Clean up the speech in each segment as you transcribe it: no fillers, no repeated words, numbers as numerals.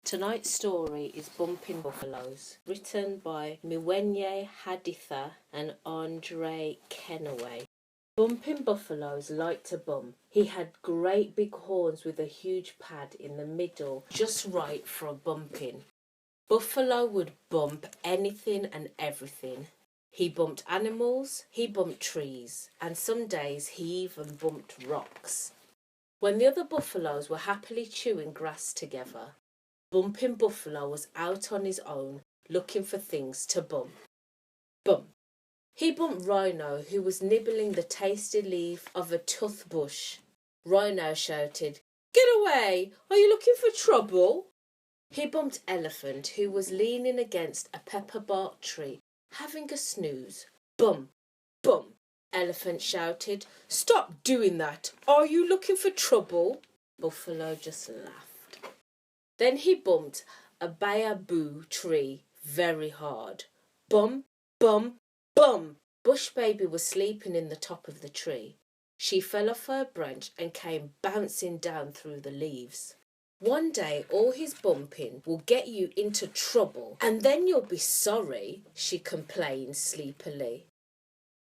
Tonight's story is Bumping Buffaloes, written by Miwenye Haditha and Andre Kenaway. Bumping Buffaloes liked to bump. He had great big horns with a huge pad in the middle, just right for bumping. Buffalo would bump anything and everything. He bumped animals, he bumped trees, and some days he even bumped rocks. When the other buffaloes were happily chewing grass together, Bumping Buffalo was out on his own, looking for things to bump. Bump. He bumped Rhino, who was nibbling the tasty leaf of a tough bush. Rhino shouted, "Get away! Are you looking for trouble?" He bumped Elephant, who was leaning against a pepper bark tree, having a snooze. Bump! Bump! Elephant shouted, "Stop doing that! Are you looking for trouble?" Buffalo just laughed. Then he bumped a bamboo tree very hard. Bum, bum, bum! Bush Baby was sleeping in the top of the tree. She fell off her branch and came bouncing down through the leaves. "One day all his bumping will get you into trouble, and then you'll be sorry," she complained sleepily.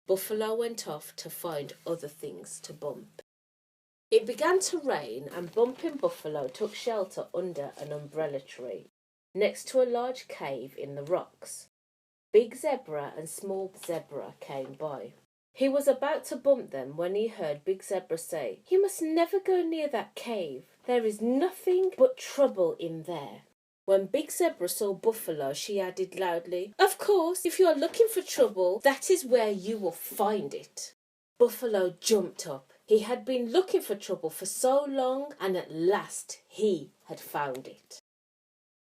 Buffalo went off to find other things to bump. It began to rain, and Bumping Buffalo took shelter under an umbrella tree, next to a large cave in the rocks. Big Zebra and Small Zebra came by. He was about to bump them when he heard Big Zebra say, "You must never go near that cave. There is nothing but trouble in there." When Big Zebra saw Buffalo, she added loudly, "Of course, if you are looking for trouble, that is where you will find it." Buffalo jumped up. He had been looking for trouble for so long, and at last he had found it.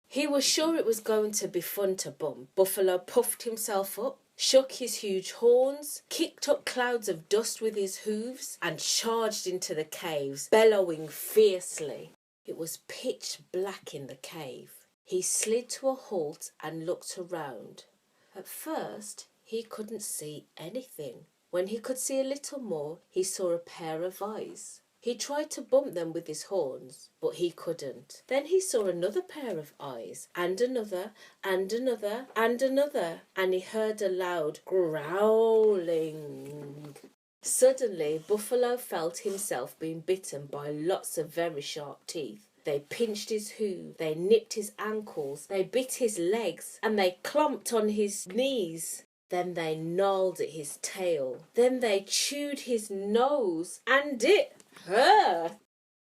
He was sure it was going to be fun to bump. Buffalo puffed himself up, shook his huge horns, kicked up clouds of dust with his hooves, and charged into the caves, bellowing fiercely. It was pitch black in the cave. He slid to a halt and looked around. At first, he couldn't see anything. When he could see a little more, he saw a pair of eyes. He tried to bump them with his horns, but he couldn't. Then he saw another pair of eyes, and another, and another, and another, and he heard a loud growling. Suddenly, Buffalo felt himself being bitten by lots of very sharp teeth. They pinched his hooves, they nipped his ankles, they bit his legs, and they clomped on his knees. Then they gnawed at his tail. Then they chewed his nose, and it hurt.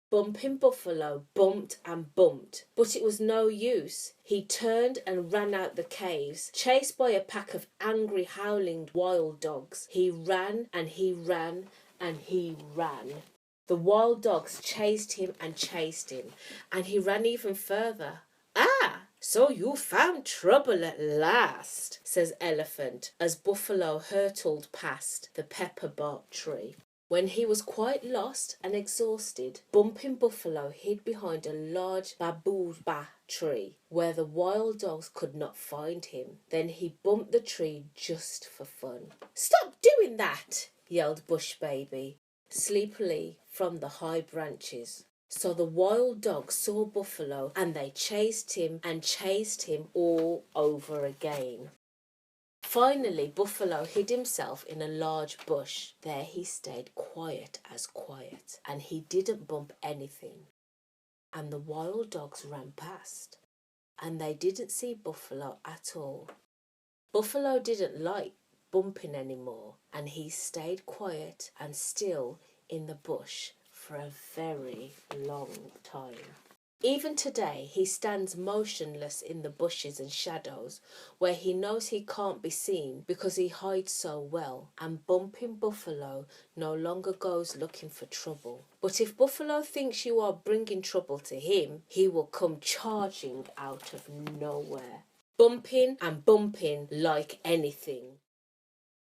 Bumping Buffalo bumped and bumped, but it was no use. He turned and ran out the caves, chased by a pack of angry, howling wild dogs. He ran and he ran and he ran. The wild dogs chased him, and he ran even further. "Ah! So you found trouble at last," says Elephant, as Buffalo hurtled past the pepper bark tree. When he was quite lost and exhausted, Bumping Buffalo hid behind a large baobab tree where the wild dogs could not find him. Then he bumped the tree just for fun. "Stop doing that!" yelled Bush Baby sleepily from the high branches. So the wild dogs saw Buffalo, and they chased him all over again. Finally, Buffalo hid himself in a large bush. There he stayed quiet as quiet, and he didn't bump anything. And the wild dogs ran past, and they didn't see Buffalo at all. Buffalo didn't like bumping anymore, and he stayed quiet and still in the bush for a very long time. Even today, he stands motionless in the bushes and shadows, where he knows he can't be seen because he hides so well, and Bumping Buffalo no longer goes looking for trouble. But if Buffalo thinks you are bringing trouble to him, he will come charging out of nowhere, bumping and bumping like anything.